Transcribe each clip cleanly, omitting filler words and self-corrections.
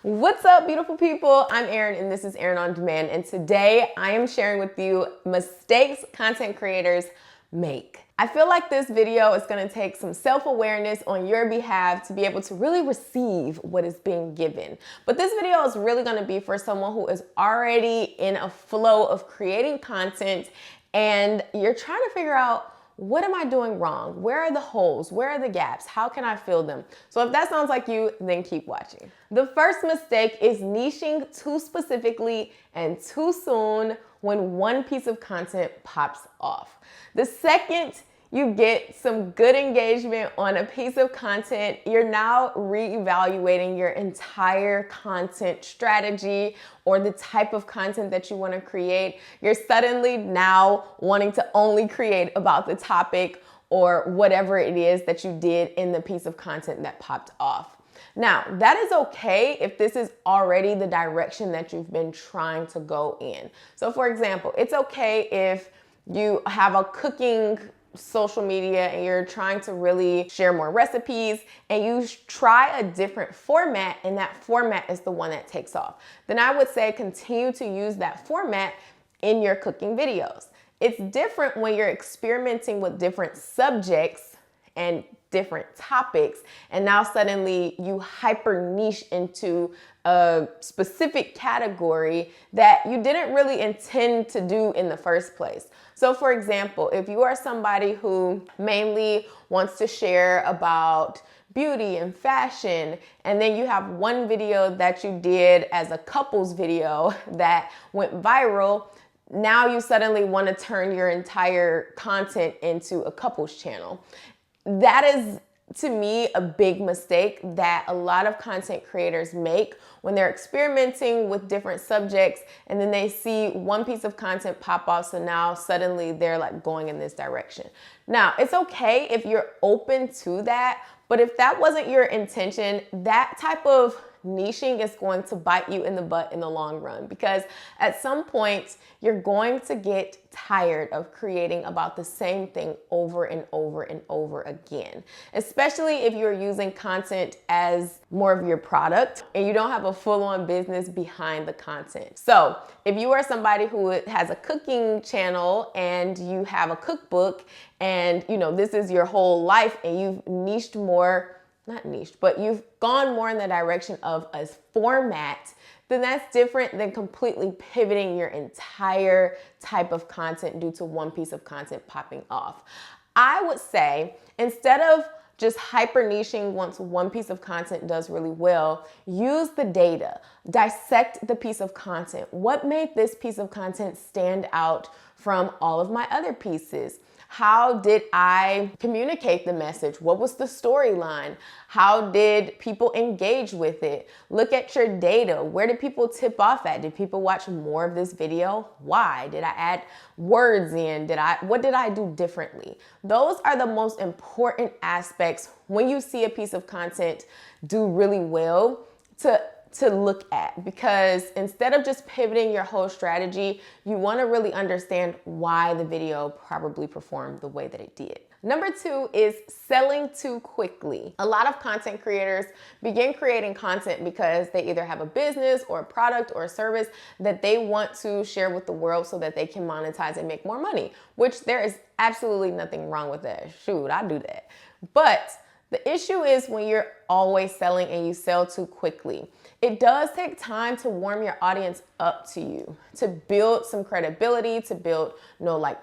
What's up, beautiful people? I'm Erin and this is Erin On Demand, and today I am sharing with you mistakes content creators make. I feel like this video is going to take some self-awareness on your behalf to be able to really receive what is being given. But this video is really going to be for someone who is already in a flow of creating content and you're trying to figure out, what am I doing wrong? Where are the holes? Where are the gaps? How can I fill them? So if that sounds like you, then keep watching. The first mistake is niching too specifically and too soon when one piece of content pops off. The second you get some good engagement on a piece of content, you're now reevaluating your entire content strategy or the type of content that you want to create. You're suddenly now wanting to only create about the topic or whatever it is that you did in the piece of content that popped off. Now, that is okay if this is already the direction that you've been trying to go in. So for example, it's okay if you have a cooking social media and you're trying to really share more recipes and you try a different format and that format is the one that takes off, then I would say continue to use that format in your cooking videos. It's different when you're experimenting with different subjects and different topics and now suddenly you hyper niche into a specific category that you didn't really intend to do in the first place. So for example, if you are somebody who mainly wants to share about beauty and fashion, and then you have one video that you did as a couples video that went viral, now you suddenly want to turn your entire content into a couples channel. That is, to me, a big mistake that a lot of content creators make when they're experimenting with different subjects and then they see one piece of content pop off, so now suddenly they're like going in this direction. Now, it's okay if you're open to that, but if that wasn't your intention, that type of niching is going to bite you in the butt in the long run, because at some point you're going to get tired of creating about the same thing over and over and over again, especially if you're using content as more of your product and you don't have a full-on business behind the content. So if you are somebody who has a cooking channel and you have a cookbook and this is your whole life and you've niched more, not niched, but you've gone more in the direction of a format, then that's different than completely pivoting your entire type of content due to one piece of content popping off. I would say instead of just hyper niching once one piece of content does really well, use the data, dissect the piece of content. What made this piece of content stand out from all of my other pieces? How did I communicate the message? What was the storyline? How did people engage with it? Look at your data. Where did people tip off at? Did people watch more of this video? Why? Did I add words in? What did I do differently? Those are the most important aspects when you see a piece of content do really well to look at, because instead of just pivoting your whole strategy, you want to really understand why the video probably performed the way that it did. Number 2 is selling too quickly. A lot of content creators begin creating content because they either have a business or a product or a service that they want to share with the world so that they can monetize and make more money, which there is absolutely nothing wrong with that. Shoot, I do that. But the issue is when you're always selling and you sell too quickly. It does take time to warm your audience up to you, to build some credibility, to build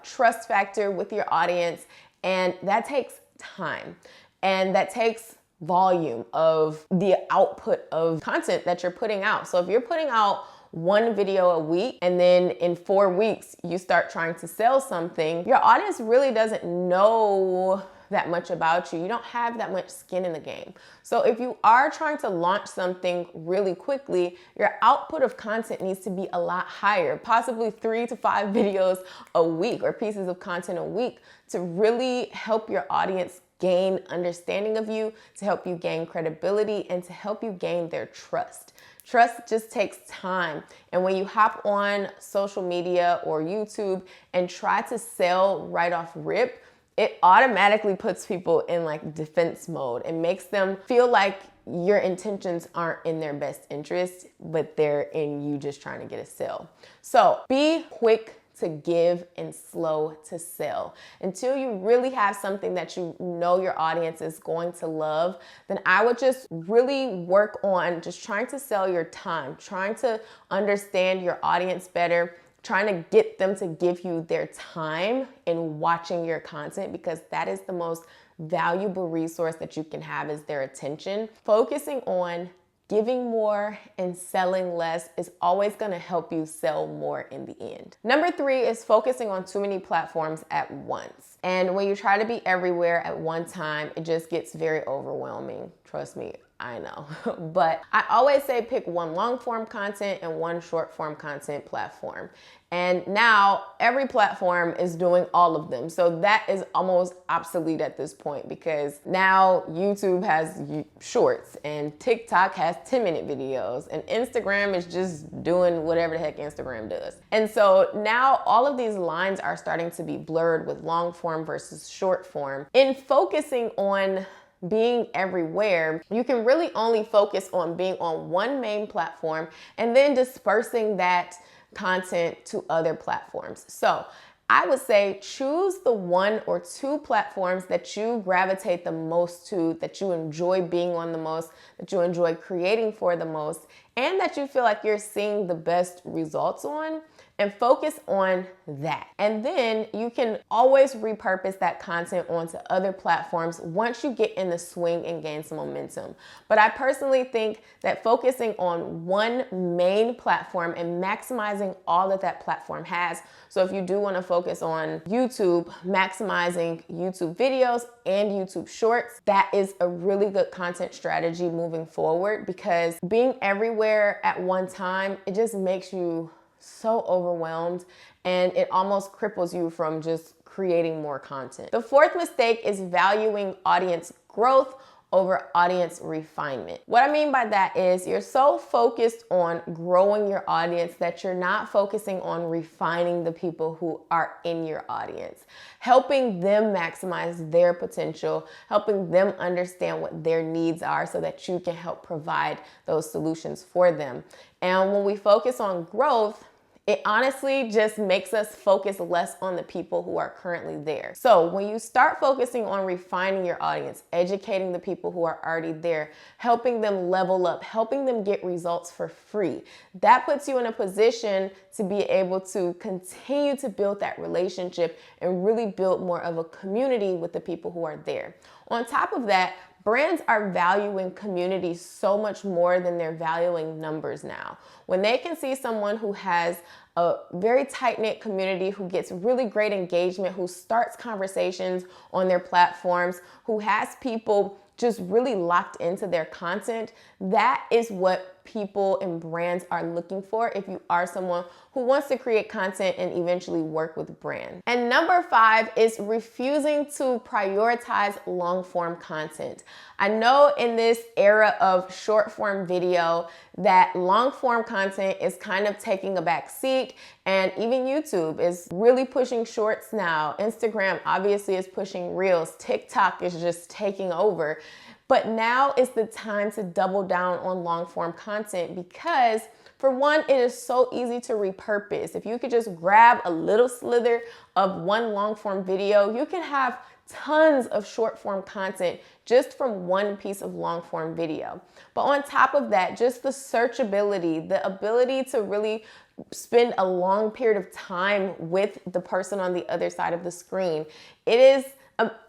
trust factor with your audience. And that takes time. And that takes volume of the output of content that you're putting out. So if you're putting out one video a week and then in 4 weeks you start trying to sell something, your audience really doesn't know that much about you. You don't have that much skin in the game. So if you are trying to launch something really quickly, your output of content needs to be a lot higher, possibly 3 to 5 videos a week or pieces of content a week to really help your audience gain understanding of you, to help you gain credibility, and to help you gain their trust. Trust just takes time. And when you hop on social media or YouTube and try to sell right off rip, it automatically puts people in like defense mode and makes them feel like your intentions aren't in their best interest, but they're in you just trying to get a sale. So be quick to give and slow to sell. Until you really have something that you know your audience is going to love, then I would just really work on just trying to sell your time, trying to understand your audience better, trying to get them to give you their time in watching your content, because that is the most valuable resource that you can have, is their attention. Focusing on giving more and selling less is always going to help you sell more in the end. Number 3 is focusing on too many platforms at once. And when you try to be everywhere at one time, it just gets very overwhelming. Trust me, I know. But I always say pick one long form content and one short form content platform. And now every platform is doing all of them. So that is almost obsolete at this point, because now YouTube has shorts and TikTok has 10-minute videos and Instagram is just doing whatever the heck Instagram does. And so now all of these lines are starting to be blurred with long form versus short form. In focusing on being everywhere, you can really only focus on being on one main platform and then dispersing that content to other platforms. So I would say choose the 1 or 2 platforms that you gravitate the most to, that you enjoy being on the most, that you enjoy creating for the most, and that you feel like you're seeing the best results on, and focus on that. And then you can always repurpose that content onto other platforms once you get in the swing and gain some momentum. But I personally think that focusing on one main platform and maximizing all that that platform has. So if you do want to focus on YouTube, maximizing YouTube videos and YouTube shorts, that is a really good content strategy moving forward, because being everywhere at one time, it just makes you so overwhelmed and it almost cripples you from just creating more content. The 4th mistake is valuing audience growth over audience refinement. What I mean by that is you're so focused on growing your audience that you're not focusing on refining the people who are in your audience, helping them maximize their potential, helping them understand what their needs are so that you can help provide those solutions for them. And when we focus on growth, it honestly just makes us focus less on the people who are currently there. So when you start focusing on refining your audience, educating the people who are already there, helping them level up, helping them get results for free, that puts you in a position to be able to continue to build that relationship and really build more of a community with the people who are there. On top of that, brands are valuing community so much more than they're valuing numbers now. When they can see someone who has a very tight-knit community, who gets really great engagement, who starts conversations on their platforms, who has people just really locked into their content, that is what people and brands are looking for if you are someone who wants to create content and eventually work with brands. And number 5 is refusing to prioritize long form content. I know in this era of short form video that long form content is kind of taking a back seat, and even YouTube is really pushing shorts now. Instagram obviously is pushing reels. TikTok is just taking over. But now is the time to double down on long form content, because for one, it is so easy to repurpose. If you could just grab a little slither of one long form video, you can have tons of short form content just from one piece of long form video. But on top of that, just the searchability, the ability to really spend a long period of time with the person on the other side of the screen. It is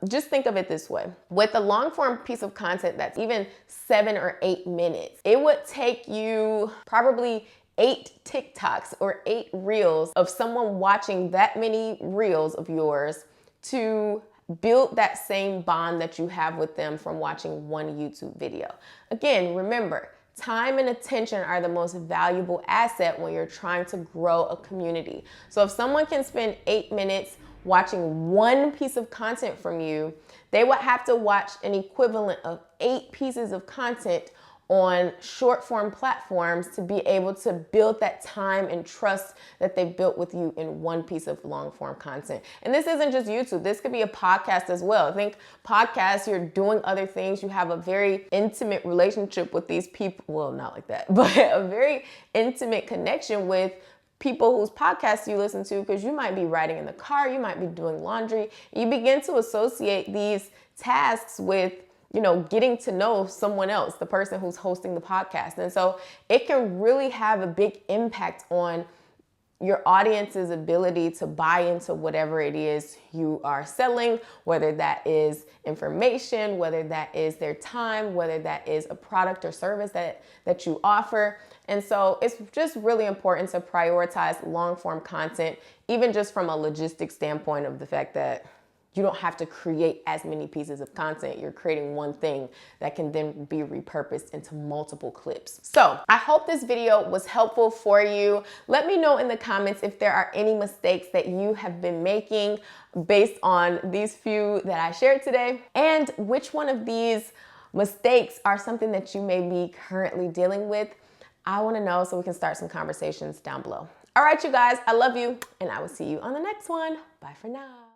just think of it this way. With a long form piece of content that's even 7 or 8 minutes, it would take you probably 8 TikToks or 8 reels of someone watching that many reels of yours to build that same bond that you have with them from watching one YouTube video. Again, remember, time and attention are the most valuable asset when you're trying to grow a community. So if someone can spend 8 minutes watching one piece of content from you, they would have to watch an equivalent of 8 pieces of content on short form platforms to be able to build that time and trust that they built with you in one piece of long form content. And this isn't just YouTube. This could be a podcast as well. I think podcasts, you're doing other things. You have a very intimate relationship with these people. Well, not like that, but a very intimate connection with people whose podcasts you listen to, because you might be riding in the car, you might be doing laundry. You begin to associate these tasks with, you know, getting to know someone else, the person who's hosting the podcast. And so it can really have a big impact on your audience's ability to buy into whatever it is you are selling, whether that is information, whether that is their time, whether that is a product or service that you offer. And so it's just really important to prioritize long form content, even just from a logistics standpoint of the fact that you don't have to create as many pieces of content. You're creating one thing that can then be repurposed into multiple clips. So I hope this video was helpful for you. Let me know in the comments if there are any mistakes that you have been making based on these few that I shared today, and which one of these mistakes are something that you may be currently dealing with. I want to know so we can start some conversations down below. All right, you guys, I love you, and I will see you on the next one. Bye for now.